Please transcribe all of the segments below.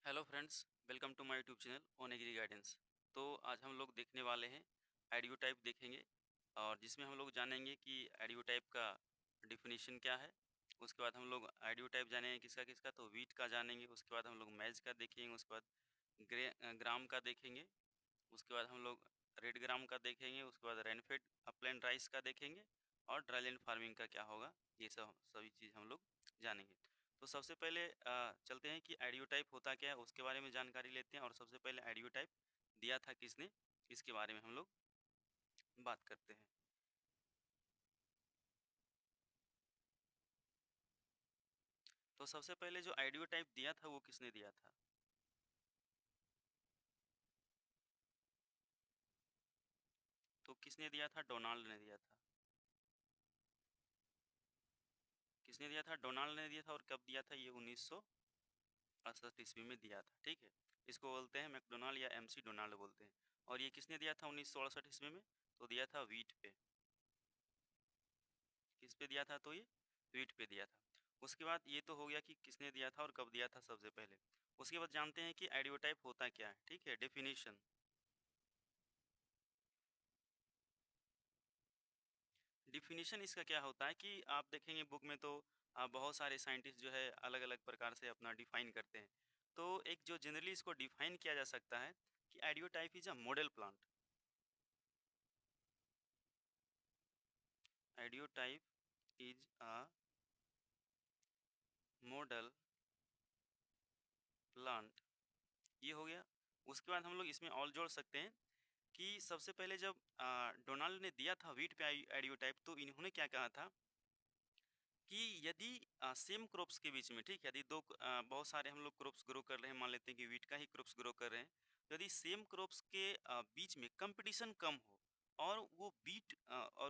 Hello friends, welcome to my YouTube channel on agri guidance. तो आज हम लोग देखने वाले हैं आइडियो टाइप देखेंगे और जिसमें हम लोग जानेंगे कि आइडियो टाइप का डिफिनीशन क्या है। उसके बाद हम लोग आइडियो टाइप जानेंगे किसका किसका, तो वीट का जानेंगे। उसके बाद हम लोग मैज का देखेंगे। उसके बाद ग्राम का देखेंगे। उसके बाद हम लोग रेड ग्राम का देखेंगे। उसके बाद रेनफेड अपलैंड राइस का देखेंगे और ड्राईलैंड फार्मिंग का क्या होगा, ये सब सभी चीज़ हम लोग जानेंगे। तो सबसे पहले चलते हैं कि आइडियो टाइप होता क्या है, उसके बारे में जानकारी लेते हैं। और सबसे पहले आइडियो टाइप दिया था किसने, इसके बारे में हम लोग बात करते हैं। तो सबसे पहले जो आइडियो टाइप दिया था वो किसने दिया था? तो किसने दिया था? डोनाल्ड ने दिया था। किसने दिया था? डोनाल्ड ने दिया था। और कब दिया था? ये 1968 ईस्वी में दिया था। ठीक है, इसको बोलते हैं मैकडोनाल्ड या एमसी डोनाल्ड बोलते हैं। और ये किसने दिया था 1968 ईस्वी में? तो दिया था वीट पे। किस पे दिया था? तो ये वीट पे दिया था। उसके बाद ये तो हो गया कि किसने दिया था और कब दिया था सबसे पहले। उसके बाद जानते हैं कि आइडियोटाइप होता क्या है। ठीक है, डेफिनेशन। डिफिनीशन इसका क्या होता है कि आप देखेंगे बुक में तो बहुत सारे साइंटिस्ट जो है अलग अलग प्रकार से अपना डिफाइन करते हैं। तो एक जो जनरली इसको डिफाइन किया जा सकता है कि ideotype is a model plant. Ideotype is a model plant, ये हो गया। उसके बाद हम लोग इसमें और जोड़ सकते हैं कि सबसे पहले जब डोनाल्ड ने दिया था वीट पे आइडियोटाइप, तो इन्होंने क्या कहा था कि यदि सेम क्रॉप्स के बीच में, ठीक है, यदि बहुत सारे हम लोग क्रॉप्स ग्रो कर रहे हैं, मान लेते हैं कि वीट का ही क्रॉप्स ग्रो कर रहे हैं। तो यदि सेम क्रॉप्स के बीच में कंपटीशन कम हो और वो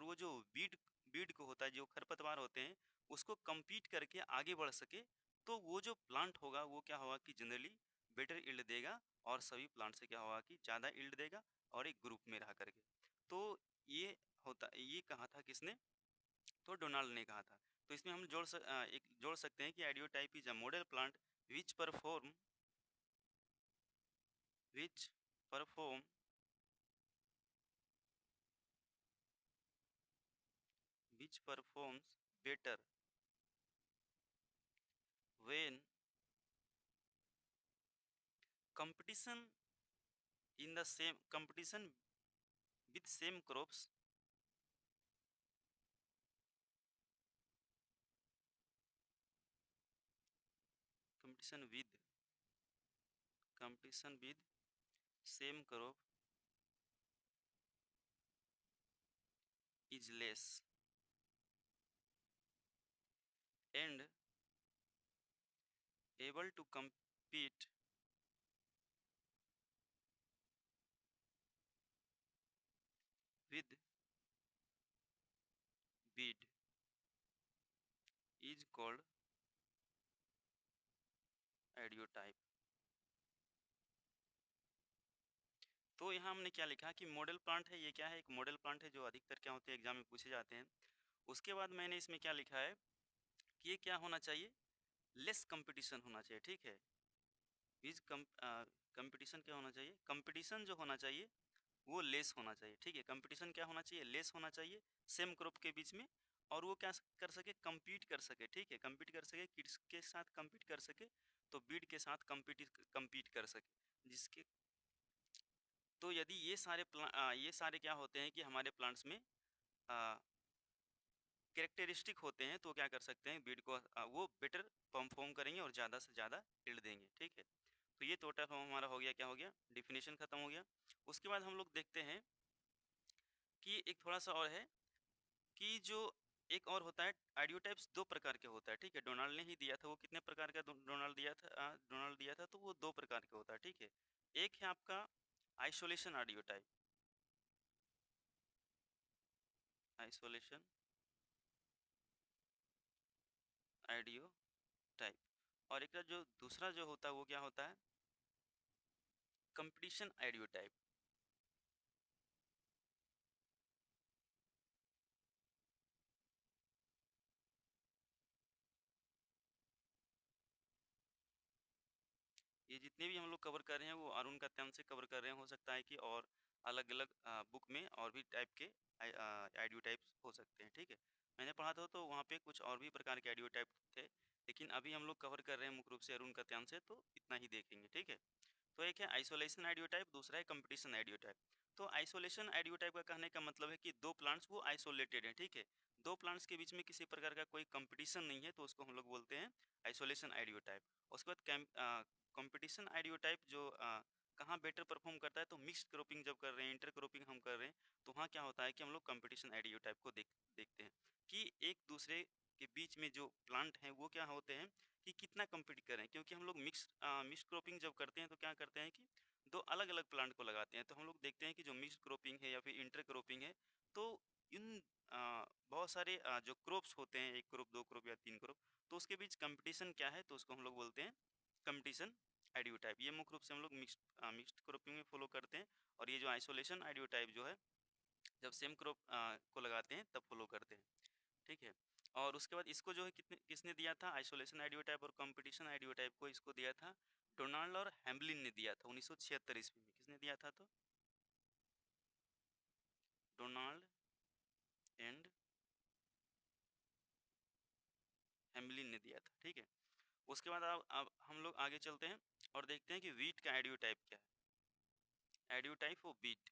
वो जो बीड बीड को होता है, जो खरपतवार होते हैं, उसको compete करके आगे बढ़ सके, तो वो जो प्लांट होगा वो क्या होगा कि जनरली बेटर यील्ड देगा और सभी प्लांट से क्या होगा कि ज़्यादा यील्ड देगा और एक ग्रुप में रह करके। तो ये ये कहा था किसने? तो डोनाल्ड ने कहा था। तो इसमें हम एक जोड़ सकते हैं कि ideotype is a model plant which perform which perform which performs better when competition in the same competition with same crops, competition with competition with same crop is less and able to compete with bid is called ideotype. तो यहाँ हमने क्या लिखा कि model plant है। ये क्या है? एक मॉडल प्लांट है जो अधिकतर क्या होते हैं, एग्जाम में पूछे जाते हैं। उसके बाद मैंने इसमें क्या लिखा है कि ये क्या होना चाहिए? लेस कंपटीशन होना चाहिए। ठीक है, इज कंपटीशन क्या होना चाहिए? कंपटीशन जो होना चाहिए वो लेस होना चाहिए। ठीक है, कंपटीशन क्या होना चाहिए? लेस होना चाहिए सेम ग्रुप के बीच में। और वो क्या कर सके? compete कर सके। ठीक है, compete कर सके, किसके साथ compete कर सके? तो बीड के साथ compete कर सके, जिसके तो यदि ये सारे क्या होते हैं कि हमारे प्लांट्स में कैरेक्टरिस्टिक होते हैं, तो क्या कर सकते हैं? बीड को वो बेटर परफॉर्म करेंगे और ज़्यादा से ज़्यादा यील्ड देंगे। ठीक है, तो ये टोटल हमारा हो गया, क्या हो गया? डिफिनेशन खत्म हो गया। उसके बाद हम लोग देखते हैं कि एक थोड़ा सा और है कि जो एक और होता है, आइडियोटाइप्स दो प्रकार के होता है। ठीक है, डोनाल्ड ने ही दिया था। वो कितने प्रकार का डोनाल्ड दिया था, तो वो दो प्रकार के होता है। ठीक है, एक है आपका आइसोलेशन आइडियोटाइप, आइसोलेशन आइडियोटाइप। और एक जो दूसरा जो होता है वो क्या होता है? Competition ideotype. ये जितने भी हम लोग कवर कर रहे हैं वो अरुण कत्यान से कवर कर रहे हैं, हो सकता है कि और अलग-अलग बुक में और भी टाइप के आडियो टाइप्स हो सकते हैं, ठीक है। मैंने पढ़ा था तो वहाँ पे कुछ और भी प्रकार के आडियो टाइप थे, लेकिन अभी हम लोग कवर कर रहे हैं मुख्य रूप से अरुण कत्यान से, तो इतना ही देखेंगे, ठीक है। तो एक है आइसोलेशन आइडियो टाइप, दूसरा है कंपटीशन आइडियो टाइप। तो आइसोलेशन आइडियो टाइप का कहने का मतलब है कि दो प्लांट्स वो आइसोलेटेड हैं, ठीक है। दो प्लांट्स के बीच में किसी प्रकार का कोई कंपटीशन नहीं है, तो उसको हम लोग बोलते हैं आइसोलेशन आइडियो टाइप। उसके बाद कंपटीशन आइडियो टाइप जो कहाँ बेटर परफॉर्म करता है, तो मिक्स्ड क्रॉपिंग जब कर रहे हैं, इंटर क्रॉपिंग हम कर रहे हैं, तो वहाँ क्या होता है कि हम लोग कंपटीशन आइडियो टाइप को देखते हैं कि एक दूसरे के बीच में जो प्लांट हैं वो क्या होते हैं कि कितना कम्पीट करें, क्योंकि हम लोग मिक्स क्रॉपिंग जब करते हैं तो क्या करते हैं कि दो अलग अलग प्लांट को लगाते हैं, तो हम लोग देखते हैं कि जो मिक्स क्रॉपिंग है या फिर इंटर क्रॉपिंग है, तो इन बहुत सारे जो क्रॉप्स होते हैं, एक क्रॉप, दो क्रॉप या तीन क्रॉप, तो उसके बीच कंपटीशन क्या है, तो उसको हम लोग बोलते हैं कंपटीशन आइडियो टाइप। ये मुख्य रूप से हम लोग मिक्स्ड क्रॉपिंग में फॉलो करते हैं, और ये जो आइसोलेशन आइडियो टाइप जो है जब सेम क्रॉप को लगाते हैं तब फॉलो करते हैं, ठीक है। और उसके बाद इसको जो है किसने दिया था, आइसोलेशन आइडियो टाइप और कंपटीशन आइडियो टाइप को इसको दिया था डोनाल्ड और हैम्बलिन ने दिया था 1976 ईस्वी में। किसने दिया था, तो डोनाल्ड एंड हैम्बलिन ने दिया था, ठीक है। उसके बाद अब हम लोग आगे चलते हैं और देखते हैं कि वीट का आइडियो टाइप क्या है। Audio type of wheat,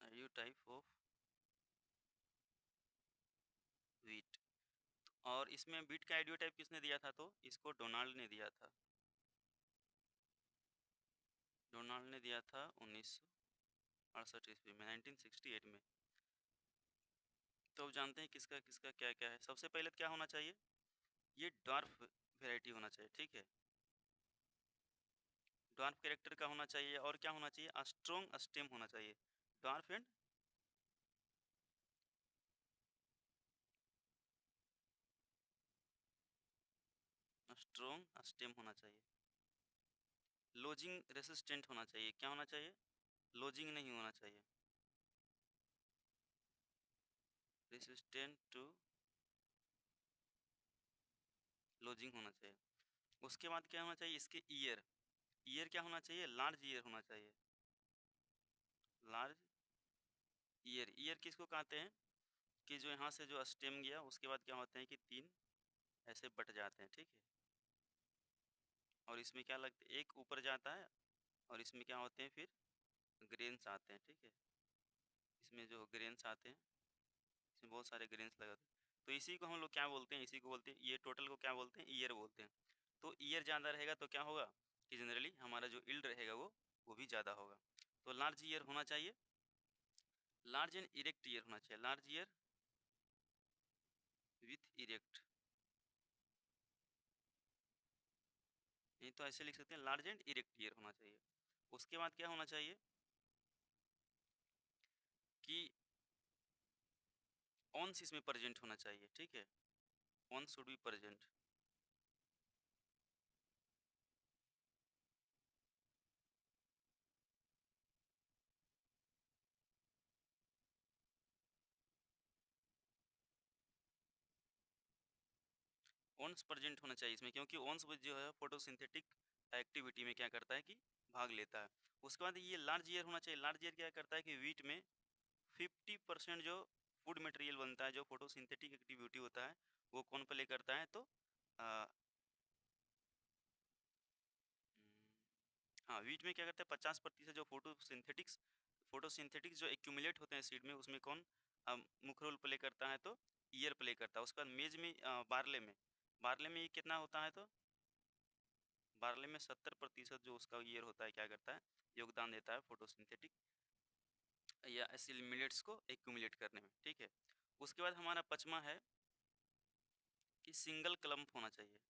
audio type of wheat. और इसमें वीट का आइडियो टाइप किसने दिया था, तो इसको डोनाल्ड ने दिया था। डोनाल्ड ने दिया था 1968 ईस्वी में, 1968 में। तो अब जानते हैं किसका किसका क्या क्या है। सबसे पहले तो क्या होना चाहिए, ये ड्वार्फ वेराइटी होना चाहिए, ठीक है। ड्वार्फ कैरेक्टर का होना चाहिए, और क्या होना चाहिए, स्ट्रॉन्ग स्टेम होना चाहिए। ड्वार्फ एंड स्ट्रॉन्ग स्टेम होना चाहिए। लोजिंग रेसिस्टेंट होना चाहिए। क्या होना चाहिए, लोजिंग नहीं होना चाहिए, रेसिस्टेंट टू लोजिंग होना चाहिए। उसके बाद क्या होना चाहिए, इसके ईयर, ईयर क्या होना चाहिए, लार्ज ईयर होना चाहिए। लार्ज ईयर, ईयर किसको कहते हैं कि जो यहाँ से जो स्टेम गया उसके बाद क्या होते हैं कि तीन ऐसे बट जाते हैं, ठीक है। और इसमें क्या लगता है, एक ऊपर जाता है, और इसमें क्या होते हैं फिर ग्रेन्स आते हैं, ठीक है। इसमें जो ग्रेन्स आते हैं, इसमें बहुत सारे ग्रेन्स लगाते हैं, तो इसी को हम लोग क्या बोलते हैं, इसी को बोलते हैं, ये टोटल को क्या बोलते हैं, ईयर बोलते हैं। तो ईयर ज़्यादा रहेगा तो क्या होगा कि जनरली हमारा जो इल्ड रहेगा वो भी ज़्यादा होगा। तो लार्ज ईयर होना चाहिए, लार्ज एंड इरेक्ट ईयर होना चाहिए, लार्ज ईयर विथ इरेक्ट, नहीं तो ऐसे लिख सकते हैं लार्ज एंड इरेक्ट ईयर होना चाहिए। उसके बाद क्या होना चाहिए कि ऑन्स इसमें प्रेजेंट होना चाहिए, ठीक है। Awns should be present. Awns present होना चाहिए इसमें, क्योंकि ओन्स जो है फोटोसिंथेटिक एक्टिविटी में क्या करता है कि भाग लेता है। उसके बाद ये लार्ज ईयर होना चाहिए, लार्ज ईयर क्या करता है कि वीट में 50% जो फूड मटेरियल बनता है, जो फोटोसिंथेटिक एक्टिविटी होता है, वो कौन प्ले करता है, तो आ, हाँ, वीट में क्या करता है 50% जो फोटोसिंथेटिक्स जो एक्यूमुलेट होते हैं सीड में, उसमें कौन मुख्य रोल प्ले करता है, तो ईयर प्ले करता है। उसके बाद मेज में बारले में ये कितना होता है, तो बारले में 70% जो उसका ईयर होता है क्या करता है, योगदान देता है फोटोसिंथेटिक या एसिल मिलेट्स को एक्यूमुलेट करने में, ठीक है। उसके बाद हमारा पचमा है कि सिंगल क्लम्प होना चाहिए।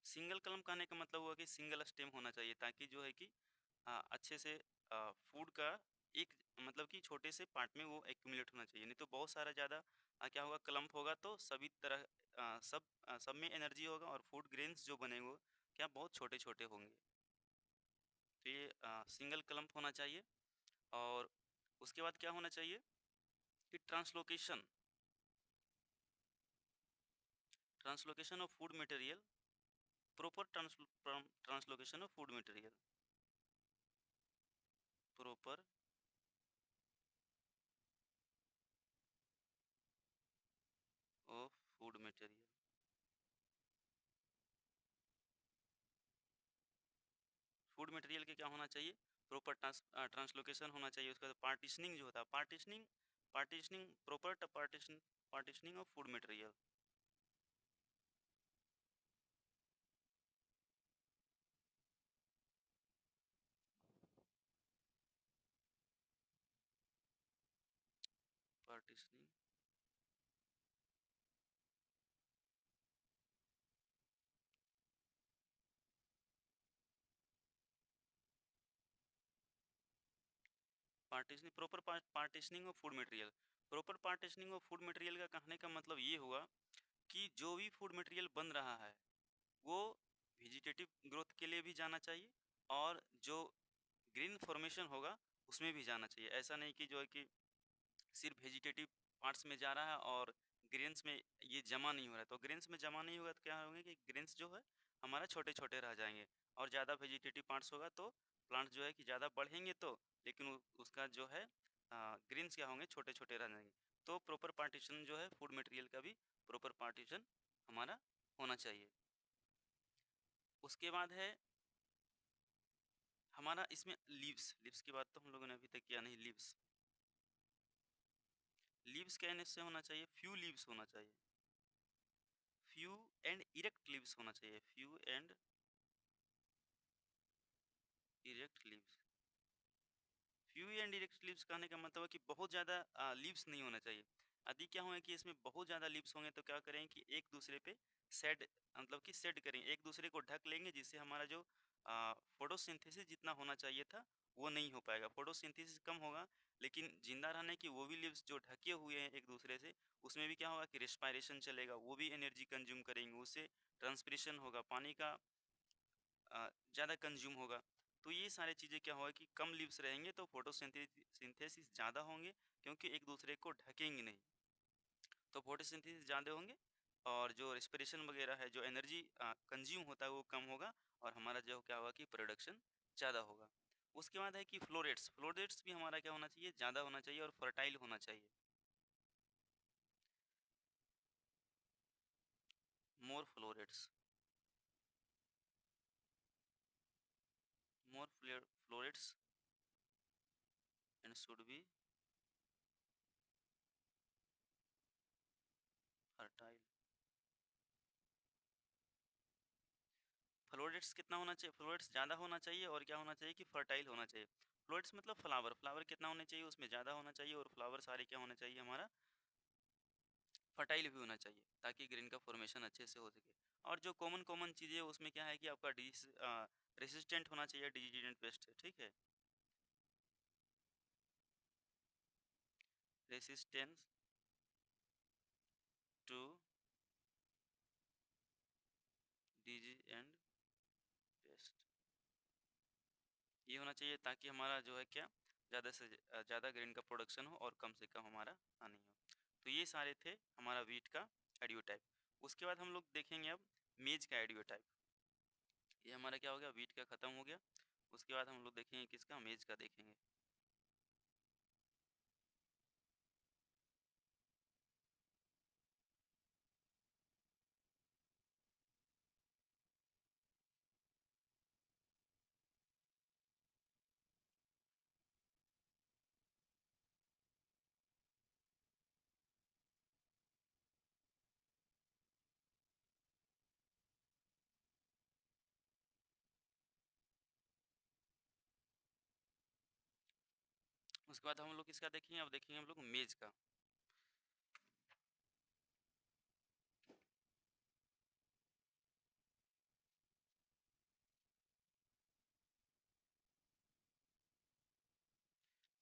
सिंगल क्लम्प कहने का मतलब हुआ कि सिंगल स्टेम होना चाहिए, ताकि जो है कि अच्छे से फूड का एक मतलब कि छोटे से पार्ट में वो एक्यूमुलेट होना चाहिए। नहीं तो बहुत सारा ज़्यादा क्या होगा, क्लम्प होगा तो सभी तरह सब में एनर्जी होगा, और फूड ग्रेन्स जो बनेंगे क्या बहुत छोटे-छोटे होंगे। तो ये सिंगल क्लम्प होना चाहिए और उसके बाद क्या होना चाहिए कि translocation of food material, proper translocation of food material, proper off food material. Food material के क्या होना चाहिए, प्रॉपर ट्रांसलोकेशन होना चाहिए। उसके बाद पार्टीशनिंग जो होता है, partitioning partitioning proper partitioning of food material. Partitioning partitioning proper partitioning of food material. Proper partitioning of food material का कहने का मतलब ये हुआ कि जो भी फूड मटेरियल बन रहा है वो वेजिटेटिव ग्रोथ के लिए भी जाना चाहिए और जो ग्रीन फॉर्मेशन होगा उसमें भी जाना चाहिए। ऐसा नहीं कि जो है कि सिर्फ वेजिटेटिव पार्ट्स में जा रहा है और ग्रेन्स में ये जमा नहीं हो रहा है। तो ग्रेन्स में जमा नहीं होगा तो क्या होंगे कि ग्रेन्स जो है हमारा छोटे छोटे रह जाएंगे और ज़्यादा वेजिटेटिव पार्ट्स होगा तो प्लांट जो है कि ज़्यादा बढ़ेंगे तो लेकिन उसका जो है ग्रेन्स क्या होंगे, छोटे छोटे रह जाएंगे। तो प्रॉपर पार्टीशन जो है फूड मटेरियल का भी प्रॉपर पार्टीशन हमारा होना चाहिए। उसके बाद है हमारा इसमें लीव्स। लीव्स की बात तो हम लोगों ने अभी तक किया नहीं। लीव्स लीव्स कहने से होना चाहिए फ्यू लीव्स होना चाहिए। फ्यू एंड इरेक्ट लीव्स होना चाहिए। Few and erect leaves. Few and erect leaves कहने का मतलब है कि बहुत ज़्यादा लीव्स नहीं होना चाहिए। यदि क्या होगा कि इसमें बहुत ज़्यादा लीव्स होंगे तो क्या करेंगे कि एक दूसरे पे शेड मतलब कि शेड करेंगे, एक दूसरे को ढक लेंगे, जिससे हमारा जो फोटोसिंथेसिस जितना होना चाहिए था वो नहीं हो पाएगा। फोटोसिंथेसिस कम होगा लेकिन जिंदा रहने की वो भी लीव्स जो ढके हुए हैं एक दूसरे से उसमें भी क्या होगा कि रेस्पायरेशन चलेगा, वो भी एनर्जी कंज्यूम करेंगे, उससे ट्रांसपिरेशन होगा, पानी का ज़्यादा कंज्यूम होगा। तो ये सारी चीज़ें क्या होगा कि कम लीव्स रहेंगे तो फोटोसिंथेसिस ज़्यादा होंगे क्योंकि एक दूसरे को ढकेंगे नहीं। तो फोटोसिंथेसिस ज़्यादा होंगे और जो रेस्पिरेशन वगैरह है, जो एनर्जी कंज्यूम होता है वो कम होगा और हमारा जो क्या होगा कि प्रोडक्शन ज़्यादा होगा। उसके बाद है कि फ्लोरेट्स। फ्लोरेट्स भी हमारा क्या होना चाहिए, ज़्यादा होना चाहिए और फर्टाइल होना चाहिए। More florets, more florets and should be fertile. Florets कितना होना चाहिए, फ्लोरेट्स ज़्यादा होना चाहिए और क्या होना चाहिए कि फर्टाइल होना चाहिए। फ्लोरेट्स मतलब फ्लावर, फ्लावर कितना होने चाहिए उसमें ज़्यादा होना चाहिए और फ्लावर सारे क्या होने चाहिए हमारा फर्टाइल भी होना चाहिए ताकि ग्रीन का फॉर्मेशन अच्छे से हो सके। और जो कॉमन कॉमन चीज़ें उसमें क्या है कि आपका डिजीज रेसिस्टेंट होना चाहिए, डिजीडेंट पेस्ट, ठीक है। Resistance to disease and pest, ये होना चाहिए ताकि हमारा जो है क्या ज़्यादा से ज़्यादा ग्रेन का प्रोडक्शन हो और कम से कम हमारा हानि हो। तो ये सारे थे हमारा वीट का एडियो टाइप। उसके बाद हम लोग देखेंगे अब मेज का एडियो टाइप। ये हमारा क्या हो गया, वीट का ख़त्म हो गया। उसके बाद हम लोग देखेंगे किसका, मेज का देखेंगे। उसके बाद हम लोग किसका देखेंगे, अब देखेंगे हम लोग मेज का।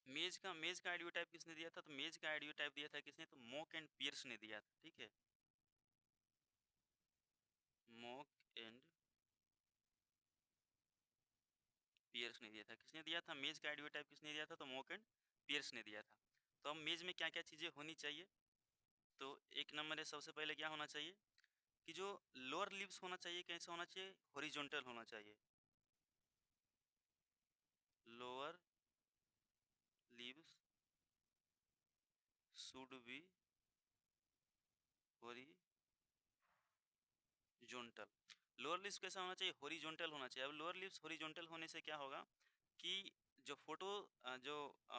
मेज का आइडियो टाइप किसने दिया था, तो मेज का आइडियो टाइप दिया था किसने, तो मॉक एंड पियर्स ने दिया था, ठीक है। मॉक एंड पियर्स ने दिया था। किसने दिया था? मेज का आइडियो टाइप किसने दिया था? तो मोक एंड पियर्स ने दिया था। तो अब मेज में क्या क्या चीज़ें होनी चाहिए? तो एक नंबर है, सबसे पहले क्या होना चाहिए कि जो लोअर लिप्स होना चाहिए, कैसा होना चाहिए? हॉरिजॉन्टल होना चाहिए। Lower lips should be horizontal. Lower lips कैसा होना चाहिए? हॉरिजॉन्टल होना चाहिए। अब लोअर लिप्स हॉरिजॉन्टल होने से क्या होगा कि जो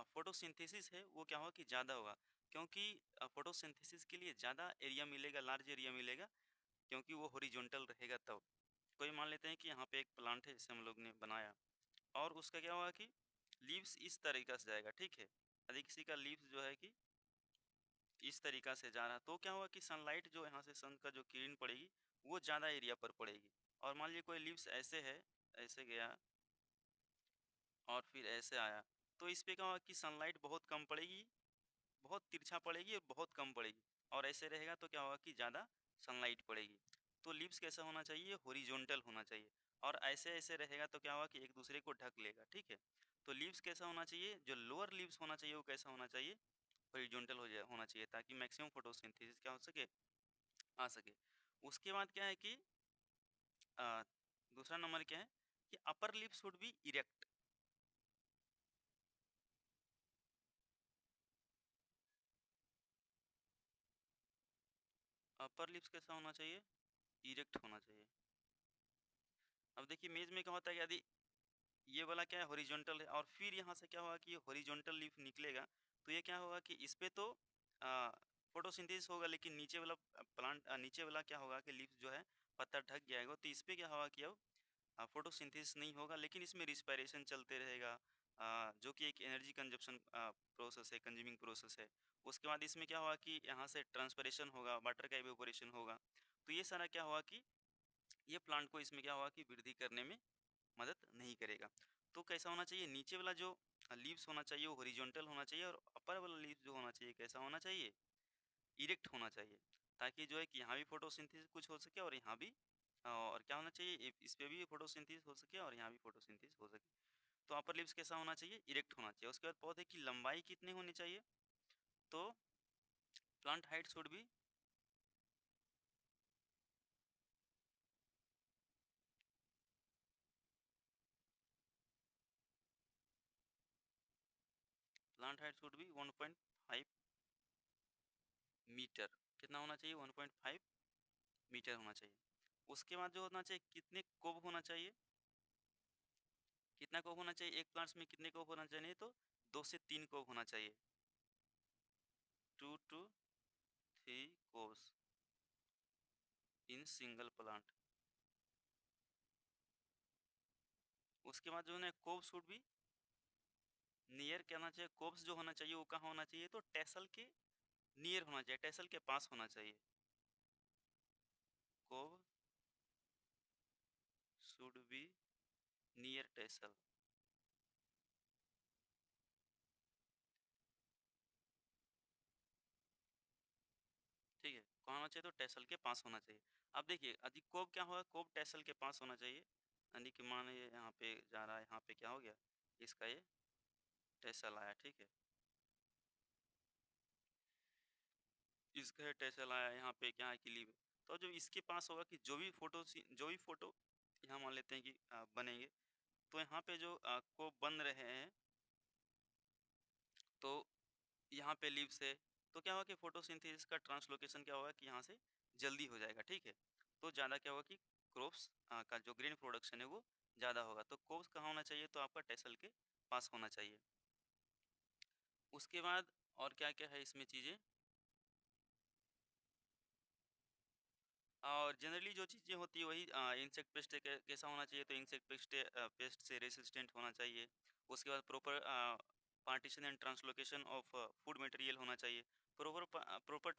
फोटोसिंथेसिस है वो क्या होगा कि ज़्यादा होगा, क्योंकि फोटोसिंथेसिस के लिए ज़्यादा एरिया मिलेगा, लार्ज एरिया मिलेगा, क्योंकि वो हॉरिजॉन्टल रहेगा तब। कोई मान लेते हैं कि यहाँ पे एक प्लांट है, जिसे हम लोग ने बनाया, और उसका क्या होगा कि लीव्स इस तरीका से जाएगा, ठीक है। यदि किसी का लीव्स जो है कि इस तरीका से जा रहा, तो क्या होगा कि सनलाइट जो यहाँ से सन का जो किरण पड़ेगी वो ज़्यादा एरिया पर पड़ेगी। और मान लीजिए कोई लीव्स ऐसे है, ऐसे गया और फिर ऐसे आया, तो इस पे क्या होगा कि सनलाइट बहुत कम पड़ेगी, बहुत तिरछा पड़ेगी और बहुत कम पड़ेगी। और ऐसे रहेगा तो क्या होगा कि ज़्यादा सनलाइट पड़ेगी। तो लीव्स कैसा होना चाहिए? हॉरिजॉन्टल होना चाहिए। और ऐसे ऐसे रहेगा तो क्या होगा कि एक दूसरे को ढक लेगा, ठीक है। तो लीव्स कैसा होना चाहिए? जो लोअर लीव्स होना चाहिए वो कैसा होना चाहिए? हॉरिजॉन्टल होना चाहिए, ताकि मैक्सिमम फोटोसिंथेसिस क्या हो सके, आ सके। उसके बाद क्या है कि अ, दूसरा नंबर क्या है कि upper lip should be erect. Upper lips कैसा होना चाहिए? इरेक्ट होना चाहिए। अब देखिए मेज में क्या होता है कि यदि ये वाला क्या है? हॉरिजॉन्टल है, और फिर यहाँ से क्या होगा कि हॉरिजॉन्टल लीफ निकलेगा, तो ये क्या होगा कि इस पे तो फोटोसिंथेसिस होगा, लेकिन नीचे वाला प्लांट, नीचे वाला क्या होगा कि लीफ जो है पत्ता ढक जाएगा, तो इस पे क्या होगा कि अब फोटोसिंथेसिस नहीं होगा, लेकिन इसमें रिस्पायरेशन चलते रहेगा, जो कि एक एनर्जी कंजप्शन प्रोसेस है, कंज्यूमिंग प्रोसेस है। उसके बाद इसमें क्या होगा कि यहाँ से ट्रांसपरेशन होगा, वाटर का इवेपोरेशन होगा। तो ये सारा क्या होगा कि ये प्लांट को इसमें क्या होगा कि वृद्धि करने में मदद नहीं करेगा। तो कैसा होना चाहिए? नीचे वाला जो लीव्स होना चाहिए वो हॉरिजॉन्टल होना चाहिए, और अपर वाला लीव्स जो होना चाहिए कैसा होना चाहिए? इरेक्ट होना चाहिए, ताकि जो है कि यहाँ भी फोटोसिंथेसिस कुछ हो सके, और यहाँ भी और क्या होना चाहिए, इस पे भी फोटोसिंथेसिस हो सके और यहाँ भी फोटोसिंथेसिस हो सके। तो अपर लिप्स कैसा होना चाहिए? इरेक्ट होना चाहिए। उसके बाद पौधे की लंबाई कितनी होनी चाहिए? तो plant height should be, plant height should be 1.5 metre. कितना होना चाहिए? 1.5 मीटर होना चाहिए। उसके बाद जो होना चाहिए, कितने कोब होना चाहिए? कितना कोब होना चाहिए? एक प्लांट्स में कितने कोब होना चाहिए? तो 2 से 3 कोब होना चाहिए। 2 to 3 कोब्स इन सिंगल प्लांट। उसके बाद जो है कोब शुड भी नियर क्या होना चाहिए? कोब्स जो होना चाहिए वो कहाँ होना चाहिए? तो टेसल के नियर होना चाहिए, टेसल के पास होना चाहिए। कोब शुड बी नियर टेसल। ठीक है, कहाँ होना चाहिए? तो टेसल के पास होना चाहिए। अब देखिए यदि कोब क्या होगा? कोब टेसल के पास होना चाहिए। यानी कि मान ये यहाँ पे जा रहा है, यहाँ पे क्या हो गया, इसका ये टेसल आया, ठीक है। इसका टेसल आया, यहाँ पे क्या है कि लीव है। तो जो इसके पास होगा कि जो भी फोटो यहाँ मान लेते हैं कि बनेंगे, तो यहाँ पे जो को बन रहे हैं, तो यहाँ पे लीव्स है, तो क्या होगा कि फोटोसिंथेसिस का ट्रांसलोकेशन क्या होगा कि यहाँ से जल्दी हो जाएगा, ठीक है। तो ज़्यादा क्या होगा कि क्रॉप्स का जो ग्रीन प्रोडक्शन है वो ज़्यादा होगा। तो क्रॉप्स कहाँ होना चाहिए? तो आपका टेसल के पास होना चाहिए। उसके बाद और क्या क्या है इसमें चीज़ें, और जनरली जो चीज़ें होती है वही इंसेक्ट पेस्ट कैसा होना चाहिए? तो इंसेक्ट पेस्ट से रेसिस्टेंट होना चाहिए। उसके बाद proper partition and translocation of food material होना चाहिए। प्रॉपर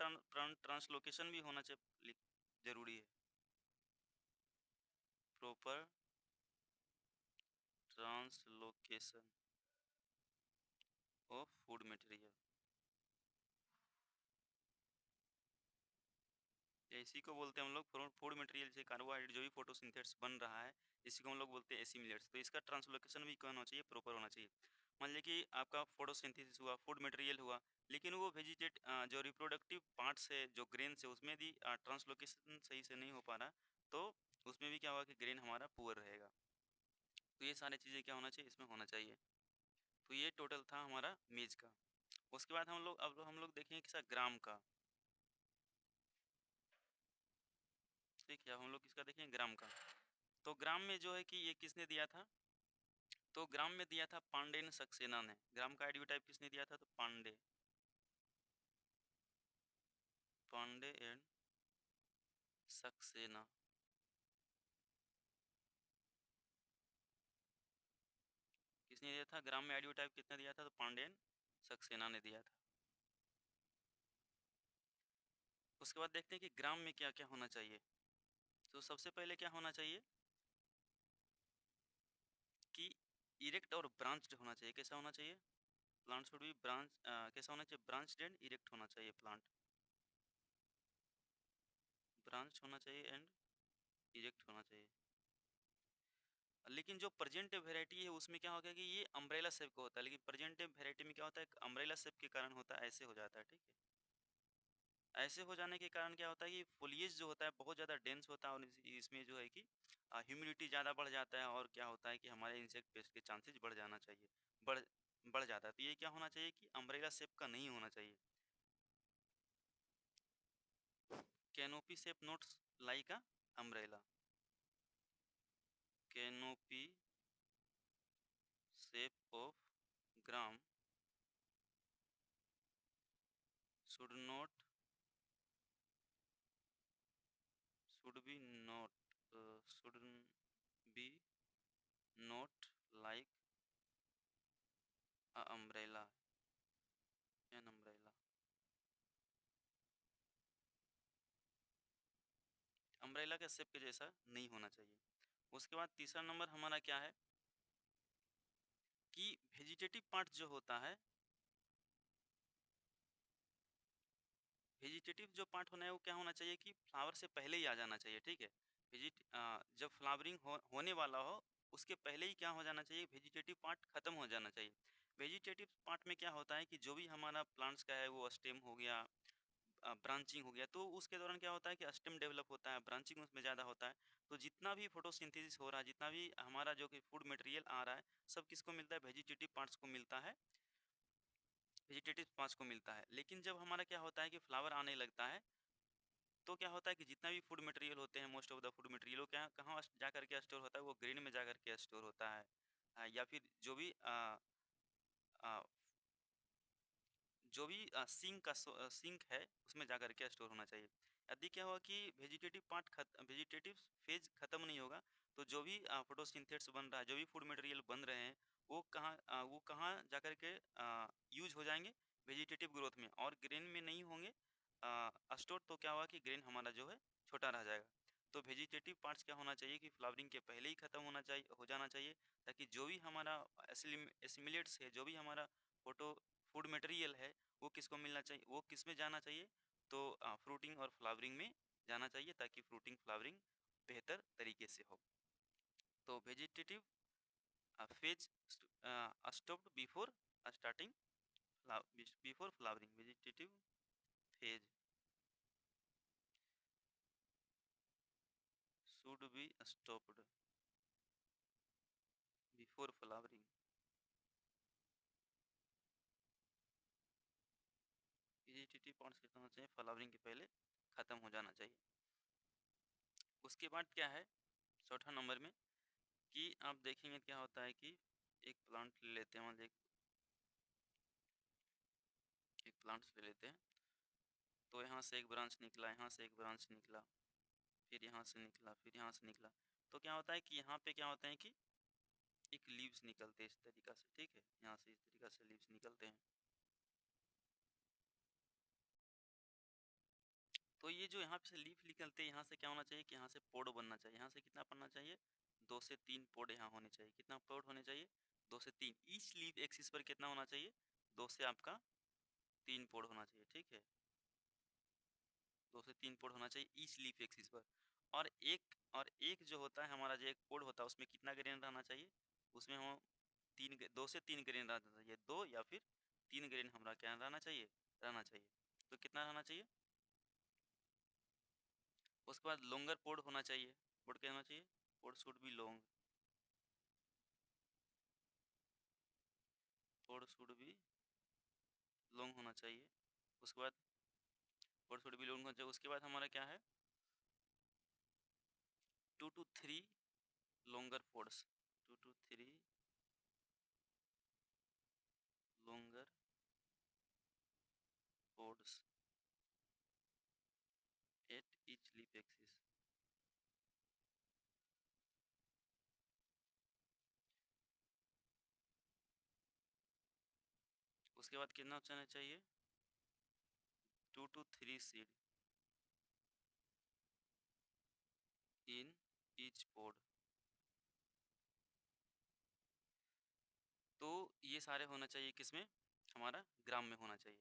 ट्रांसलोकेशन भी होना चाहिए, जरूरी है। Proper translocation of food material, इसी को बोलते हैं हम लोग फूड मटेरियल से कार्बोहाइड्रेट जो भी फोटोसिंथेसिस बन रहा है, इसी को हम लोग बोलते हैं एसिमिलेट्स। तो इसका ट्रांसलोकेशन भी क्या होना चाहिए, प्रॉपर होना चाहिए। मान लीजिए कि आपका फोटोसिंथेसिस हुआ, फूड मटेरियल हुआ, लेकिन वो जो रिप्रोडक्टिव पार्ट्स है, जो ग्रेन है, उसमें भी ट्रांसलोकेशन सही से नहीं हो पा रहा, तो उसमें भी क्या होगा कि ग्रेन हमारा पुअर रहेगा। तो ये सारी चीज़ें क्या होना चाहिए, इसमें होना चाहिए। तो ये टोटल था हमारा मेज का। उसके बाद हम लोग देखेंगे किसा ग्राम का। देखिए अब हम लोग किसका देखेंगे, ग्राम का। तो ग्राम में जो है कि ये किसने दिया था, तो ग्राम में दिया था पांडेन सक्सेना ने। ग्राम का आइडियो टाइप किसने दिया था, तो पांडे एंड सक्सेना। किसने दिया था, ग्राम में आइडियो टाइप किसने दिया था, तो पांडे एंड सक्सेना ने दिया था। उसके बाद देखते हैं कि ग्राम में क्या क्या होना चाहिए। तो सबसे पहले क्या होना चाहिए कि इरेक्ट और ब्रांच्ड होना चाहिए। कैसा होना चाहिए, प्लांट शुड बी ब्रांच, कैसा होना चाहिए, ब्रांच्ड एंड इरेक्ट होना चाहिए प्लांट। ब्रांच होना चाहिए एंड इरेक्ट होना चाहिए। लेकिन जो प्रेजेंट वेराइटी है उसमें क्या होगा कि ये अम्ब्रेला शेप का होता है, लेकिन प्रेजेंट वेराइटी में क्या होता है, अम्ब्रेला शेप के कारण होता है, ऐसे हो जाता है, ठीक है। ऐसे हो जाने के कारण क्या होता है कि फोलिएज जो होता है बहुत ज़्यादा डेंस होता है, और इसमें जो है कि ह्यूमिडिटी ज़्यादा बढ़ जाता है, और क्या होता है कि हमारे इंसेक्ट पेस्ट के चांसेस बढ़ जाना चाहिए, बढ़ बढ़ जाता है। तो ये क्या होना चाहिए कि अम्ब्रेला शेप का नहीं होना चाहिए। Canopy shape notes like a umbrella. Canopy shape of gram should not should be not shouldn't be not like a umbrella, an umbrella। Umbrella के शेप के जैसा नहीं होना चाहिए। उसके बाद तीसरा नंबर हमारा क्या है कि वेजिटेटिव पार्ट जो होता है, वेजिटेटिव जो पार्ट होना है वो क्या होना चाहिए कि फ्लावर से पहले ही आ जाना चाहिए, ठीक है। जब फ्लावरिंग होने वाला हो उसके पहले ही क्या हो जाना चाहिए, वेजिटेटिव पार्ट खत्म हो जाना चाहिए। वेजिटेटिव पार्ट में क्या होता है कि जो भी हमारा प्लांट्स का है, वो स्टेम हो गया, ब्रांचिंग हो गया, तो उसके दौरान क्या होता है कि स्टेम डेवलप होता है, ब्रांचिंग उसमें ज़्यादा होता है। तो जितना भी फोटोसिंथेसिस हो रहा है, जितना भी हमारा जो कि फूड मटेरियल आ रहा है, सब किसको मिलता है, वेजिटेटिव पार्ट्स को मिलता है, वेजिटेटिव पार्ट्स को मिलता है। लेकिन जब हमारा क्या होता है कि फ्लावर आने लगता है, तो क्या होता है कि जितना भी फूड मटेरियल होते हैं, most of the food material वो क्या कहाँ जा करके स्टोर होता है, वो ग्रेन में जा करके स्टोर होता है। या फिर आ, जो भी सिंक है उसमें जा करके स्टोर होना चाहिए। यदि क्या होगा कि वेजिटेटिव फेज खत्म नहीं होगा, तो जो भी फोटोसिंथेसिस बन रहा है, जो भी फूड मटेरियल बन रहे हैं, वो कहाँ जा करके यूज हो जाएंगे, वेजिटेटिव ग्रोथ में, और ग्रेन में नहीं होंगे स्टोर। तो क्या होगा कि ग्रेन हमारा जो है छोटा रह जाएगा। तो वेजिटेटिव पार्ट्स क्या होना चाहिए कि फ्लावरिंग के पहले ही खत्म हो जाना चाहिए, ताकि जो भी हमारा एसिमिलेट्स है, जो भी हमारा फोटो फूड मटेरियल है, वो किसको मिलना चाहिए, वो किस में जाना चाहिए, तो फ्रूटिंग और फ्लावरिंग में जाना चाहिए, ताकि फ्रूटिंग फ्लावरिंग बेहतर तरीके से हो। तो vegetative phase stopped before starting before flowering, vegetative phase should be stopped before flowering. Vegetative parts कितना होना चाहिए, फ्लावरिंग के पहले खत्म हो जाना चाहिए। उसके बाद क्या है चौथा नंबर में, कि आप देखेंगे क्या होता है कि एक प्लांट ले लेते हैं, मान लीजिए एक प्लांट्स ले लेते हैं। तो यहाँ से एक ब्रांच निकला, यहाँ से एक ब्रांच निकला, फिर यहाँ से निकला, फिर यहाँ से निकला। तो क्या होता है कि यहाँ पे क्या होता है कि एक लीव्स निकलते हैं इस तरीका से, ठीक है, यहाँ से इस तरीका से लीव्स निकलते हैं। तो ये जो यहाँ पे से लीफ निकलते हैं, यहाँ से क्या होना चाहिए कि यहाँ से पोड बनना चाहिए। यहाँ से कितना बनना चाहिए, 2 से 3 पोड यहाँ होने चाहिए। कितना पोड होने चाहिए, 2 से 3। ईच लीफ एक्सिस पर कितना होना चाहिए, 2 से आपका 3 पोड होना चाहिए, ठीक है। 2 से 3 पोड होना चाहिए ईच लीफ एक्सिस पर। और एक जो होता है हमारा, जो एक पोड होता है उसमें कितना ग्रेन रहना चाहिए, उसमें हम 2 से 3 ग्रेन रहना चाहिए, 2 या फिर 3 ग्रेन हमारा क्या रहना चाहिए। तो कितना रहना चाहिए। उसके बाद लॉन्गर पोड होना चाहिए। पोड क्या होना चाहिए, pod should be long, pod should be long होना चाहिए। उसके बाद पोड शुड बी लॉन्ग होना चाहिए। उसके बाद हमारा क्या है, 2 to 3 longer pods, 2 to 3 longer pods at each leaf axis। उसके बाद कितना होना चाहिए, 2 to 3 seed in each pod। तो ये सारे होना चाहिए किसमें, हमारा ग्राम में होना चाहिए।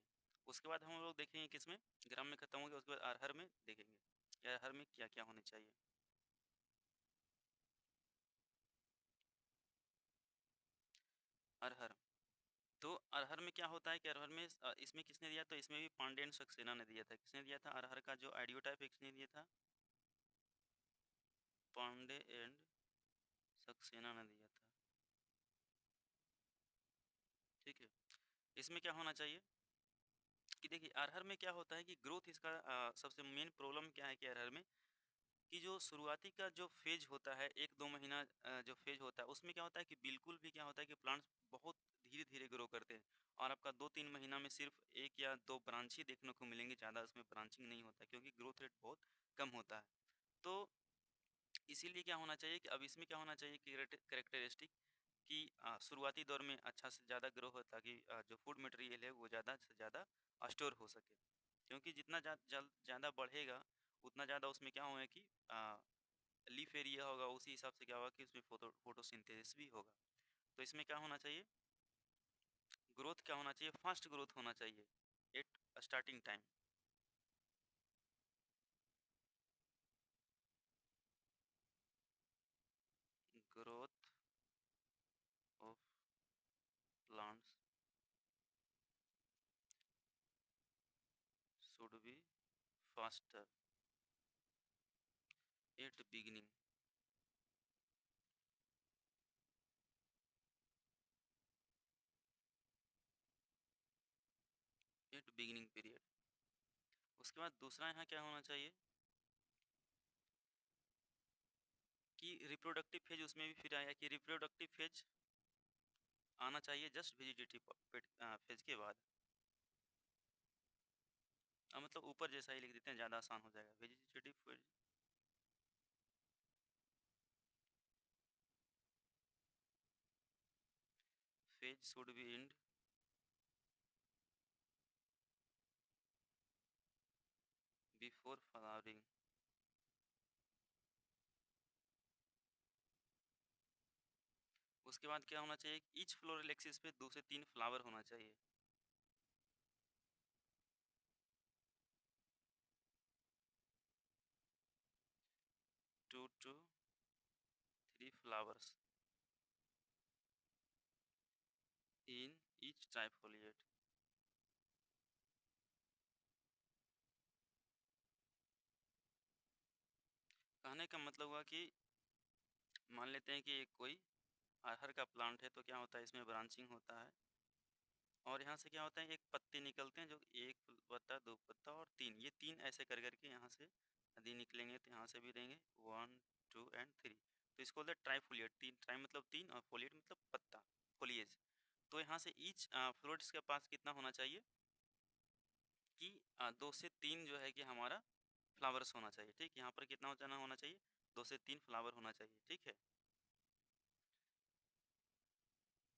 उसके बाद हम लोग देखेंगे किसमें, ग्राम में खत्म हो गया, उसके बाद अरहर में देखेंगे कि अरहर में क्या क्या होने चाहिए। अरहर, तो अरहर में क्या होता है कि अरहर में इसमें किसने दिया, तो इसमें भी पांडे एंड सक्सेना ने दिया था। किसने दिया था, अरहर का जो आइडियोटाइप किसने दिया था, पांडे एंड सक्सेना ने दिया था। ठीक है, इसमें क्या होना चाहिए कि देखिए अरहर में क्या होता है कि ग्रोथ इसका सबसे मेन प्रॉब्लम क्या है कि अरहर में कि जो शुरुआती का जो फेज होता है, 1-2 महीना जो फेज होता है उसमें क्या होता है कि बिल्कुल भी क्या होता है कि प्लांट्स बहुत धीरे धीरे ग्रो करते हैं। और आपका 2-3 महीना में सिर्फ 1 या 2 ब्रांच ही देखने को मिलेंगे, ज़्यादा उसमें ब्रांचिंग नहीं होता क्योंकि ग्रोथ रेट बहुत कम होता है। तो इसीलिए क्या होना चाहिए कि अब इसमें क्या होना चाहिए कि करेक्टरिस्टिक कि शुरुआती दौर में अच्छा से ज़्यादा ग्रो हो, ताकि जो फूड मटेरियल है वो ज़्यादा से ज़्यादा स्टोर हो सके। क्योंकि जितना ज़्यादा बढ़ेगा उतना ज़्यादा उसमें क्या होगा कि लीफ एरिया होगा, उसी हिसाब से क्या होगा कि उसमें फोटोसिंथेसिस भी होगा। तो इसमें क्या होना चाहिए, ग्रोथ क्या होना चाहिए, फास्ट ग्रोथ होना चाहिए at starting time. Growth of plants should be faster at beginning. At beginning period. उसके बाद दूसरा यहाँ क्या होना चाहिए कि रिप्रोडक्टिव फेज, उसमें भी फिर आया कि रिप्रोडक्टिव फेज आना चाहिए जस्ट वेजिटेटिव फेज के बाद। मतलब ऊपर जैसा ही लिख देते हैं, ज़्यादा आसान हो जाएगा। Vegetative phase, phase should be and before flowering. उसके बाद क्या होना चाहिए, ईच फ्लोरल एक्सिस पे 2 से 3 फ्लावर होना चाहिए। 2 to 3 flowers in each trifoliate। कहने का मतलब हुआ कि मान लेते हैं कि एक कोई अरहर का प्लांट है, तो क्या होता है इसमें ब्रांचिंग होता है और यहाँ से क्या होता है एक पत्ते निकलते हैं, जो एक पत्ता, दो पत्ता और तीन, ये तीन ऐसे कर करके यहाँ से यदि निकलेंगे तो यहाँ से भी रहेंगे 1 2 एंड 3। तो इसको बोलते हैं ट्राइफोलिएट। तीन, ट्राई मतलब तीन और फोलिएट मतलब पत्ता, फोलिएज। तो यहाँ से ईच फ्लोरेट्स के पास कितना होना चाहिए कि 2 से 3 जो है कि हमारा फ्लावर्स होना चाहिए। ठीक, यहाँ पर कितना होना चाहिए, 2 से 3 फ्लावर होना चाहिए। ठीक है,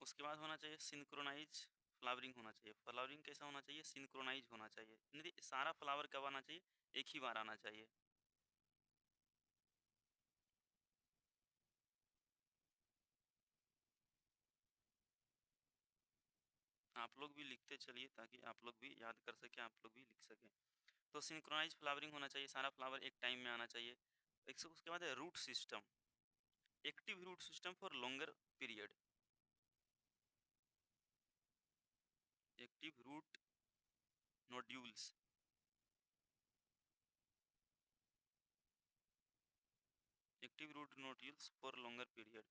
उसके बाद होना चाहिए सिंक्रोनाइज फ्लावरिंग होना चाहिए। फ्लावरिंग कैसा होना चाहिए, सिंक्रोनाइज होना चाहिए, नहीं सारा फ्लावर कब आना चाहिए, एक ही बार आना चाहिए। आप लोग भी लिखते चलिए ताकि आप लोग भी याद कर सकें, आप लोग भी लिख सकें। तो सिंक्रोनाइज फ्लावरिंग होना चाहिए, सारा फ्लावर एक टाइम में आना चाहिए। उसके बाद है root system, active root system for longer period, active root nodules, active root nodules for longer period.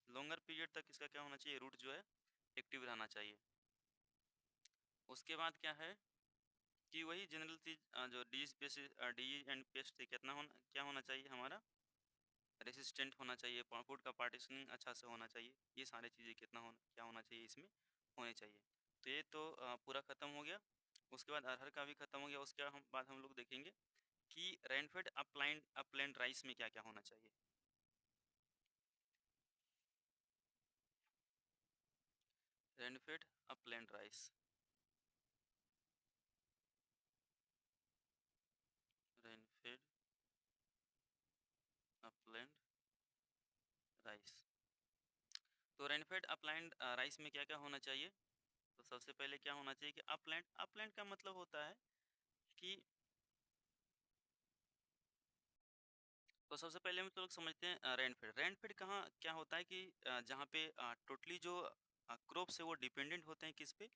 Longer period तक इसका क्या होना चाहिए, रूट जो है एक्टिव रहना चाहिए। उसके बाद क्या है कि वही जनरल चीज जो डिजीज एंड पेस्ट से कितना होना, क्या होना चाहिए हमारा, रेसिस्टेंट होना चाहिए, फूड का पार्टीशनिंग अच्छा से होना चाहिए, ये सारी चीज़ें कितना होना, क्या होना चाहिए इसमें होने चाहिए। तो ये तो पूरा ख़त्म हो गया। उसके बाद अरहर का भी ख़त्म हो गया। उसके बाद हम लोग देखेंगे कि रेनफेड अपलैंड राइस में क्या क्या होना चाहिए। Rainfed upland rice, rainfed upland rice. तो रेनफेड अपलैंड राइस में क्या क्या होना चाहिए। तो सबसे पहले क्या होना चाहिए कि अपलैंड, अपलैंड का मतलब होता है कि, तो सबसे पहले हम तो लोग समझते हैं रेनफेड। रेनफेड कहाँ क्या होता है कि जहाँ पे टोटली जो क्रॉप्स है वो डिपेंडेंट होते हैं किस पे,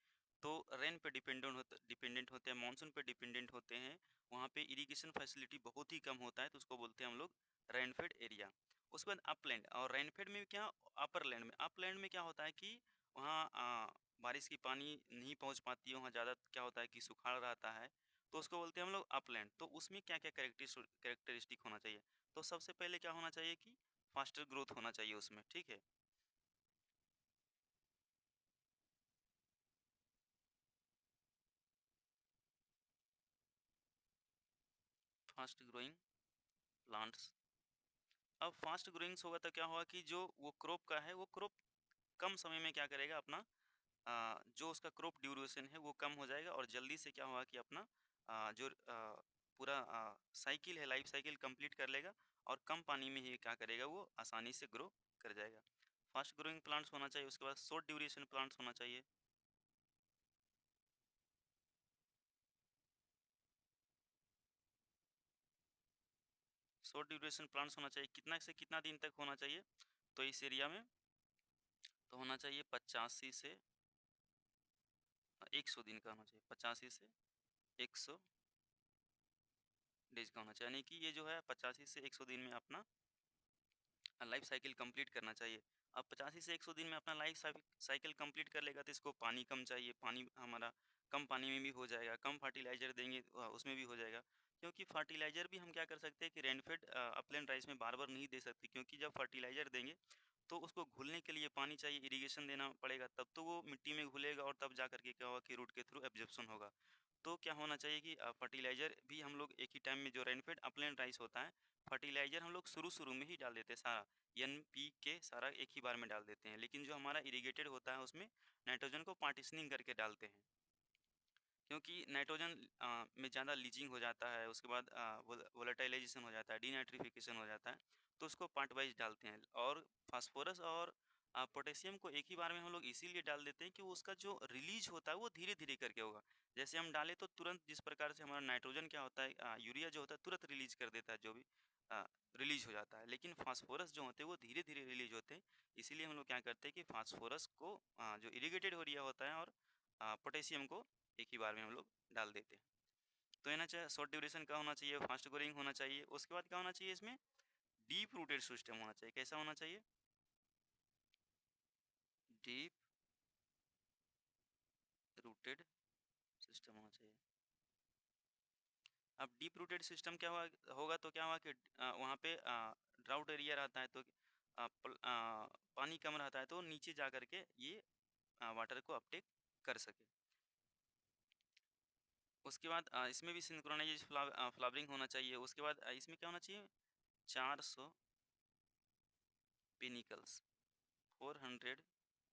तो रेन पे डिपेंडेंट होते हैं, मानसून पे डिपेंडेंट होते हैं। वहाँ पे इरिगेशन फैसिलिटी बहुत ही कम होता है, तो उसको बोलते हैं हम लोग रेनफेड एरिया। उसके बाद अपलैंड, और रेनफेड में क्या, अपर लैंड में, अपलैंड में क्या होता है कि वहाँ बारिश की पानी नहीं पहुँच पाती है, वहाँ ज़्यादा क्या होता है कि सुखाड़ रहता है, तो उसको बोलते हैं हम लोग अपलैंड। तो उसमें क्या क्या कैरेक्टरिस्टिक होना चाहिए। तो सबसे पहले क्या होना चाहिए कि फास्टर ग्रोथ होना चाहिए उसमें, ठीक है। Fast growing plants. अब फास्ट ग्रोइंग्स होगा तो क्या होगा कि जो वो क्रॉप का है, वो क्रॉप कम समय में क्या करेगा, अपना जो उसका क्रॉप ड्यूरेशन है वो कम हो जाएगा, और जल्दी से क्या होगा कि अपना जो पूरा साइकिल है, लाइफ साइकिल कंप्लीट कर लेगा, और कम पानी में ही क्या करेगा, वो आसानी से ग्रो कर जाएगा। फास्ट ग्रोइंग प्लांट्स होना चाहिए। उसके बाद शॉर्ट ड्यूरेशन प्लांट्स होना चाहिए। शॉर्ट ड्यूरेशन प्लांट्स होना चाहिए, कितना से कितना दिन तक होना चाहिए। तो इस एरिया में तो होना चाहिए 85 से 100 दिन का होना चाहिए, 85 से 100 डेज का होना चाहिए, यानी कि ये जो है 85 से 100 दिन में अपना लाइफ साइकिल कंप्लीट करना चाहिए। अब 85 से 100 दिन में अपना लाइफ साइकिल कंप्लीट कर लेगा, तो इसको पानी कम चाहिए, पानी हमारा कम पानी में भी हो जाएगा, कम फर्टिलाइजर देंगे उसमें भी हो जाएगा। क्योंकि फर्टिलाइजर भी हम क्या कर सकते हैं कि रेनफेड अपलैंड राइस में बार बार नहीं दे सकते, क्योंकि जब फर्टिलाइजर देंगे तो उसको घुलने के लिए पानी चाहिए, इरिगेशन देना पड़ेगा, तब तो वो मिट्टी में घुलेगा, और तब जा करके क्या होगा कि रूट के थ्रू एब्जॉर्प्शन होगा। तो क्या होना चाहिए कि फर्टिलाइजर भी हम लोग एक ही टाइम में, जो रेनफेड अपलैंड राइस होता है, फर्टिलाइजर हम लोग शुरू शुरू में ही डाल देते हैं सारा, NPK सारा एक ही बार में डाल देते हैं। लेकिन जो हमारा इरिगेटेड होता है उसमें नाइट्रोजन को पार्टीशनिंग करके डालते हैं, क्योंकि नाइट्रोजन में ज़्यादा लीचिंग हो जाता है, उसके बाद वोलेटाइलाइजेशन हो जाता है, डीनाइट्रिफिकेशन हो जाता है, तो उसको पार्ट वाइज डालते हैं। और फास्फोरस और पोटेशियम को एक ही बार में हम लोग इसीलिए डाल देते हैं कि उसका जो रिलीज होता है वो धीरे धीरे करके होगा। जैसे हम डालें तो तुरंत, जिस प्रकार से हमारा नाइट्रोजन क्या होता है, यूरिया जो होता है तुरंत रिलीज कर देता है, जो भी रिलीज हो जाता है, लेकिन फास्फोरस जो होते हैं वो धीरे धीरे रिलीज होते हैं। इसीलिए हम लोग क्या करते हैं कि फास्फोरस को जो इरिगेटेड एरिया होता है, और पोटेशियम को एक ही बार में हम लोग डाल देते हैं। तो ये ना चाहिए, शॉर्ट ड्यूरेशन का होना चाहिए, फास्ट ग्रोइंग होना चाहिए। उसके बाद क्या होना चाहिए इसमें, डीप रूटेड सिस्टम होना चाहिए। कैसा होना चाहिए, डीप रूटेड सिस्टम होना चाहिए। अब डीप रूटेड सिस्टम क्या होगा तो क्या होगा कि वहाँ पे ड्राउट एरिया रहता है, तो पानी कम रहता है, तो नीचे जा करके ये वाटर को अपटेक कर सके। उसके बाद इसमें भी सिंक्रोनाइज फ्लावरिंग होना चाहिए। उसके बाद इसमें क्या होना चाहिए, 400 पिनिकल्स, 400,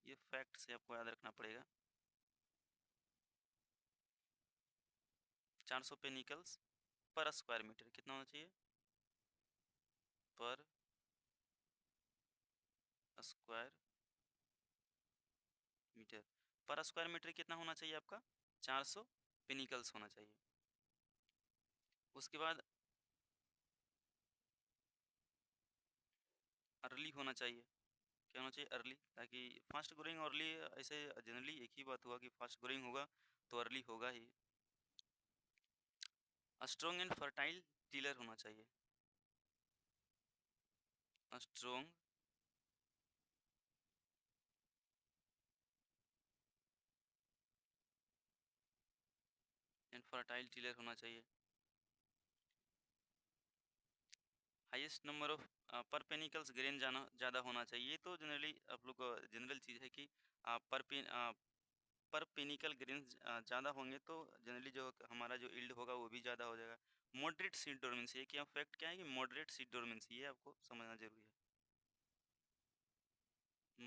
ये फैक्ट से आपको याद रखना पड़ेगा। 400 पेनिकल्स पर स्क्वायर मीटर, कितना होना चाहिए, पर स्क्वायर पर स्क्वायर मीटर कितना होना चाहिए आपका? 400 पेनिकल्स होना चाहिए। उसके बाद अर्ली होना चाहिए। क्या होना चाहिए? अर्ली, ताकि फास्ट ग्रोइंग अर्ली, ऐसे जनरली एक ही बात हुआ कि फास्ट ग्रोइंग होगा तो अर्ली होगा ही। स्ट्रॉन्ग एंड फर्टाइल टिलर होना चाहिए। स्ट्रॉन्ग एंड फर्टाइल टिलर होना चाहिए। हाईएस्ट नंबर ऑफ पर पेनिकल्स ग्रेन जाना ज़्यादा होना चाहिए। तो जनरली आप लोग जनरल चीज़ है कि पर पेनिकल ग्रेन ज़्यादा होंगे तो जनरली जो हमारा जो यील्ड होगा वो भी ज़्यादा हो जाएगा। मॉडरेट सीड डोरमेंसी, ये क्या फैक्ट क्या है कि मॉडरेट सीड डोरमेंसी, ये आपको समझना जरूरी है।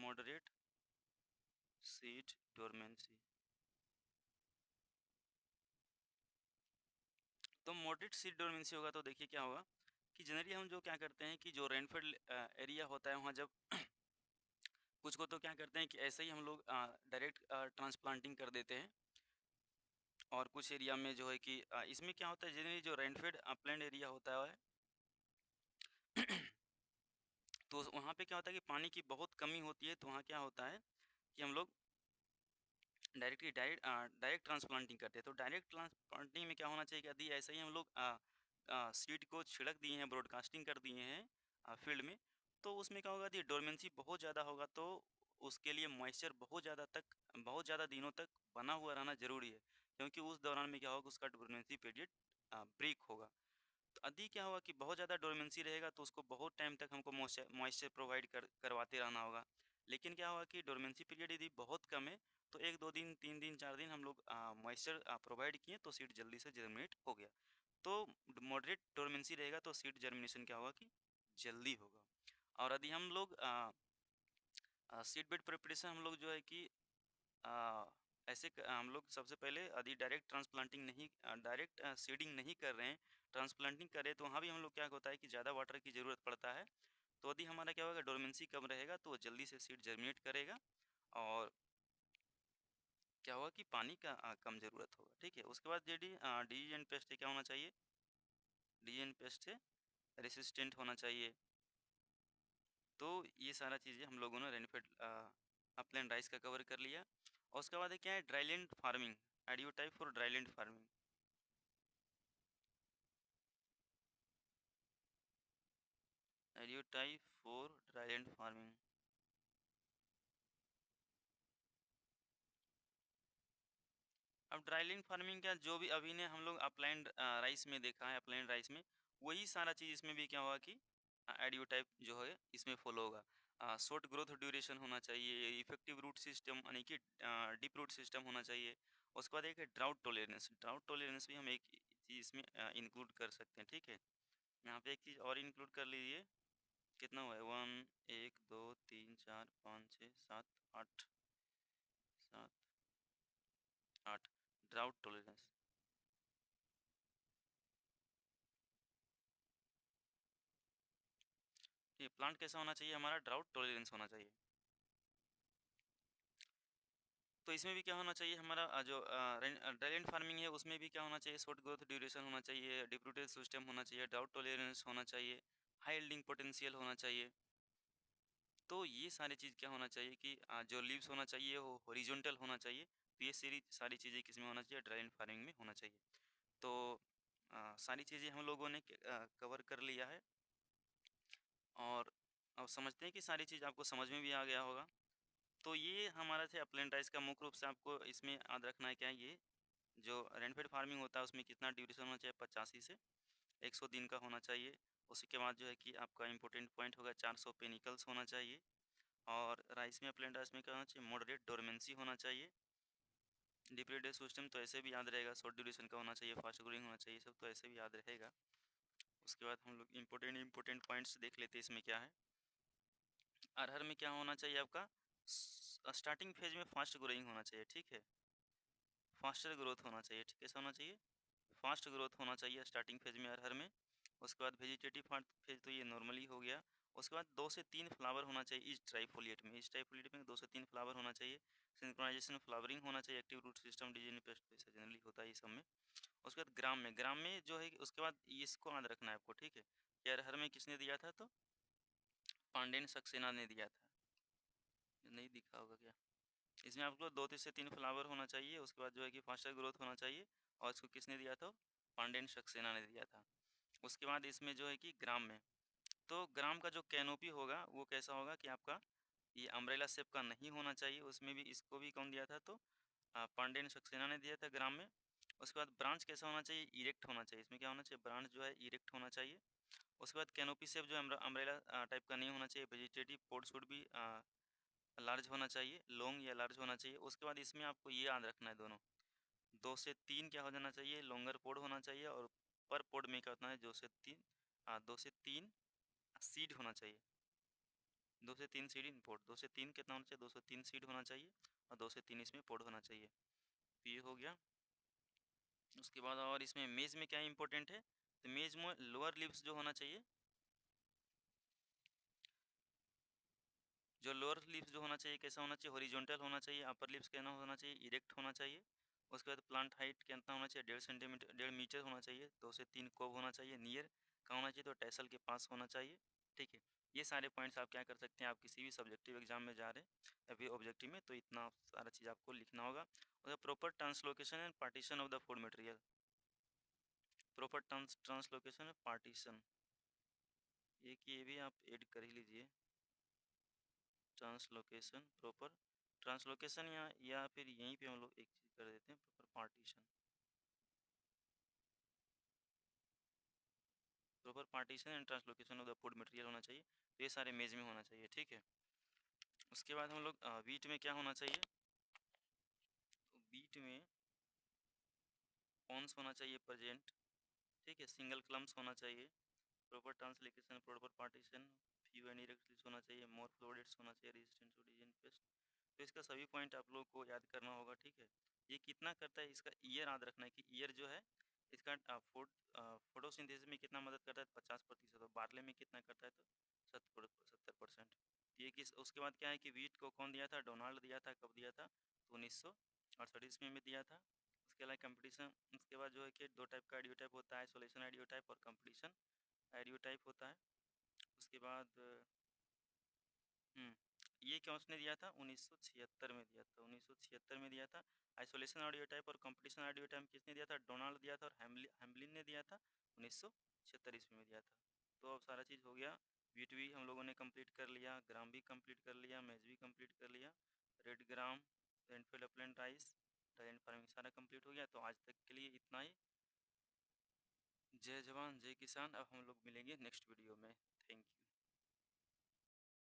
मॉडरेट सीड डोरमेंसी, तो मॉडरेट सीड डोरमेंसी होगा तो देखिए क्या होगा कि जनरली हम जो क्या करते हैं कि जो रेनफेड एरिया होता है वहाँ जब कुछ को तो क्या करते हैं कि ऐसे ही हम लोग डायरेक्ट ट्रांसप्लांटिंग कर देते हैं, और कुछ एरिया में जो है कि इसमें क्या होता है जनरली जो रेनफेड अपलैंड एरिया होता है तो वहाँ पे क्या होता है कि पानी की बहुत कमी होती है, तो वहाँ क्या होता है कि हम लोग डायरेक्ट ट्रांसप्लांटिंग करते हैं। तो डायरेक्ट ट्रांसप्लांटिंग में क्या होना चाहिए कि यदि ऐसे ही हम लोग सीड को छिड़क दिए हैं, ब्रॉडकास्टिंग कर दिए हैं फील्ड में, तो उसमें क्या होगा कि डोरमेंसी बहुत ज़्यादा होगा, तो उसके लिए मॉइस्चर बहुत ज़्यादा दिनों तक बना हुआ रहना ज़रूरी है, क्योंकि उस दौरान में क्या होगा उसका डोरमेंसी पीरियड ब्रेक होगा। तो यदि क्या होगा कि बहुत ज़्यादा डोरमेंसी रहेगा तो उसको बहुत टाइम तक हमको मॉइस्चर प्रोवाइड करवाते रहना होगा। लेकिन क्या होगा कि डोरमेंसी पीरियड यदि बहुत कम है तो 1-2 दिन, 3 दिन, 4 दिन हम लोग मॉइस्चर प्रोवाइड किए तो सीड जल्दी से जर्मिनेट हो गया। तो मॉडरेट डोरमेंसी रहेगा तो सीड जर्मिनेशन क्या होगा कि जल्दी होगा। और यदि हम लोग सीड बेड प्रिपरेशन हम लोग जो है कि आ, हम लोग सबसे पहले यदि डायरेक्ट ट्रांसप्लांटिंग नहीं, डायरेक्ट सीडिंग नहीं कर रहे हैं, ट्रांसप्लांटिंग कर रहे हैं, तो वहाँ भी हम लोग क्या होता है कि ज़्यादा वाटर की ज़रूरत पड़ता है। तो यदि हमारा क्या होगा डोरमेंसी कम रहेगा तो वो जल्दी से सीड जर्मिनेट करेगा, और क्या होगा कि पानी का कम ज़रूरत होगा। ठीक है, उसके बाद डिजीज एंड पेस्ट से क्या होना चाहिए? डिजीज एंड पेस्ट से रेसिस्टेंट होना चाहिए। तो ये सारा चीज़ें हम लोगों ने रेनिफेड अपलैंड राइस का कवर कर लिया। और उसके बाद है क्या है dryland farming, audio type for dryland farming. Audio type for dryland farming. अब ड्राईलैंड फार्मिंग क्या, जो भी अभी ने हम लोग अपलैंड राइस में देखा है, अपलैंड राइस में वही सारा चीज़ इसमें भी क्या होगा कि एडियो टाइप जो है इसमें फॉलो होगा। शॉर्ट ग्रोथ ड्यूरेशन होना चाहिए, इफेक्टिव रूट सिस्टम यानी कि डीप रूट सिस्टम होना चाहिए। उसके बाद एक है ड्राउट टॉलरेंस। ड्राउट टॉलरेंस भी हम एक चीज़ इसमें इंक्लूड कर सकते हैं। ठीक है, यहाँ पे एक चीज़ और इंक्लूड कर लीजिए। कितना हुआ है? 1 2 3 4 5 6 7 8 7 8 ड्राउट टॉलरेंस। ये प्लांट कैसा होना चाहिए? हमारा ड्राउट टॉलरेंस होना चाहिए। तो इसमें भी क्या होना चाहिए हमारा जो ड्राईलैंड फार्मिंग है उसमें भी क्या होना चाहिए? शॉर्ट ग्रोथ ड्यूरेशन होना चाहिए, डीप रूटेड सिस्टम होना चाहिए, ड्राउट टॉलरेंस होना चाहिए, हाई यील्डिंग पोटेंशियल होना चाहिए। तो ये सारी चीज़ क्या होना चाहिए कि जो लीव्स होना चाहिए वो हॉरिजॉन्टल होना चाहिए। तो ये सारी चीज़ें किस में होना चाहिए? ड्राईलैंड फार्मिंग में होना चाहिए। तो सारी चीज़ें हम लोगों ने कवर कर लिया है, और अब समझते हैं कि सारी चीज़ आपको समझ में भी आ गया होगा। तो ये हमारा थे अपलैंड राइस का। मुख्य रूप से आपको इसमें याद रखना है क्या है, ये जो रेनफेड फार्मिंग होता है उसमें कितना ड्यूरेशन होना चाहिए? 85 से 100 दिन का होना चाहिए। उसी के बाद जो है कि आपका इंपॉर्टेंट पॉइंट होगा 400 पेनिकल्स होना चाहिए। और राइस में, अपलैंड राइस में क्या होना चाहिए? मॉडरेट डोरमेंसी होना चाहिए। डिप्रेडेड सिस्टम तो ऐसे भी याद रहेगा, शॉर्ट ड्यूरेशन का होना चाहिए, फास्ट ग्रोइंग होना चाहिए, सब तो ऐसे भी याद रहेगा। उसके बाद हम लोग इंपॉर्टेंट पॉइंट्स देख लेते हैं इसमें क्या है। अरहर में क्या होना चाहिए आपका? स्टार्टिंग फेज में फास्ट ग्रोइंग होना चाहिए। ठीक है, फास्टर ग्रोथ होना चाहिए। ठीक, कैसा होना चाहिए? फास्ट ग्रोथ होना चाहिए स्टार्टिंग फेज में अरहर में। उसके बाद वेजिटेटिव फेज तो ये नॉर्मली हो गया। उसके बाद 2 से 3 फ्लावर होना चाहिए ईच ट्राइफोलिएट में। ईच ट्राइफोलिएट में 2 से 3 फ्लावर होना चाहिए। सिंक्रोनाइजेशन फ्लावरिंग होना चाहिए। Active root system disease pest ऐसा जनरली होता है ये सब में। उसके बाद ग्राम में जो है उसके बाद इसको याद रखना है आपको, ठीक है। कि अरहर में किसने दिया था, तो पांडेन सक्सेना ने दिया था। नहीं दिखा होगा क्या? इसमें आपको 2 से 3 फ्लावर होना चाहिए। उसके बाद जो है कि फास्टर ग्रोथ होना चाहिए। और इसको किसने दिया था? पांडेन सक्सेना ने दिया था। उसके बाद इसमें जो है कि ग्राम में, तो ग्राम का जो कैनोपी होगा वो कैसा होगा कि आपका ये अम्ब्रेला शेप का नहीं होना चाहिए। उसमें भी इसको भी कौन दिया था, तो पांडेन सक्सेना ने दिया था ग्राम में। उसके बाद ब्रांच कैसा होना चाहिए, इरेक्ट होना चाहिए। इसमें क्या होना चाहिए, ब्रांच जो है इरेक्ट होना चाहिए। उसके बाद कैनोपी शेप जो अम्ब्रेला टाइप का नहीं होना चाहिए। वेजिटेटिव पोड शुड भी लार्ज होना चाहिए, लॉन्ग या लार्ज होना चाहिए। उसके बाद इसमें आपको ये याद रखना है, दोनों 2 से 3 क्या हो जाना चाहिए, लॉन्गर पोड होना चाहिए। और पर पोड में क्या होता है, 2 से 3 सीड होना चाहिए। 2 से 3 सीड इन पोड, 2 से 3 कितना होना चाहिए, 2 से 3 सीड होना चाहिए। और 2 से 3 इसमें पोड होना चाहिए। तो ये हो गया। उसके बाद और इसमें मेज में क्या इंपॉर्टेंट है, तो मेज में लोअर लिप्स जो होना चाहिए, जो लोअर लिप्स जो होना चाहिए कैसा होना चाहिए, हॉरिजॉन्टल होना चाहिए। अपर लिप्स कैसा होना चाहिए, इरेक्ट होना चाहिए। उसके बाद प्लांट हाइट कितना होना चाहिए, 1.5 सेंटीमीटर 1.5 मीटर होना चाहिए। 2 से 3 कोब होना चाहिए। नियर कहाँ होना चाहिए, तो टैसल के पास होना चाहिए, ठीक है। ये सारे पॉइंट्स आप क्या कर सकते हैं, आप किसी भी सब्जेक्टिव एग्जाम में जा रहे हैं या फिर ऑब्जेक्टिव में, तो इतना सारा चीज़ आपको लिखना होगा। और proper translocation and partition of the food material, proper translocation and partition, एक ये भी आप ऐड कर ही लीजिए। ट्रांसलोकेशन, प्रॉपर ट्रांसलोकेशन, या फिर यहीं पे हम लोग एक चीज़ कर देते हैं, proper partition. Proper partition and translocation of the food material होना चाहिए। तो ये सारे मेज में होना चाहिए, ठीक है। उसके बाद हम लोग वीट में क्या होना चाहिए, तो वीट में पॉन्स होना चाहिए प्रेजेंट, ठीक है। सिंगल क्लम्स होना चाहिए। Proper translocation, proper partition, few and erect होना चाहिए। मोर फ्लोरेट्स होना चाहिए, रेजिस्टेंट टू डिजीज पेस्ट। तो इसका सभी पॉइंट आप लोग को याद करना होगा, ठीक है। ये कितना करता है, इसका ईयर याद रखना है कि ईयर जो है इसका फोटोसिंथेसिस में कितना मदद करता है, 50%। और बार्ले में कितना करता है, तो 70%। ये किस, उसके बाद क्या है कि वीट को कौन दिया था, डोनाल्ड दिया था। कब दिया था, तो 1968 ईस्वी में दिया था। उसके अलावा कंपटीशन, उसके बाद जो है कि 2 टाइप का आइडियो टाइप होता है, आइसोलेशन आइडियो टाइप और कंपटीशन आइडियो टाइप होता है। उसके बाद ये क्या उसने दिया था, 1976 में दिया था। 1976 में दिया था। आइसोलेशन ऑडियो टाइप और कंपटीशन ऑडियो टाइप किसने दिया था, डोनाल्ड दिया था। और हैमलिन ने दिया था 1976 ईस्वी में दिया था। तो अब सारा चीज़ हो गया। वीट भी हम लोगों ने कंप्लीट कर लिया, ग्राम भी कंप्लीट कर लिया, मेज भी कंप्लीट कर लिया, रेड ग्राम, Renfield upland rice, talent farming सारा कंप्लीट हो गया। तो आज तक के लिए इतना ही। जय जवान जय किसान। अब हम लोग मिलेंगे नेक्स्ट वीडियो में।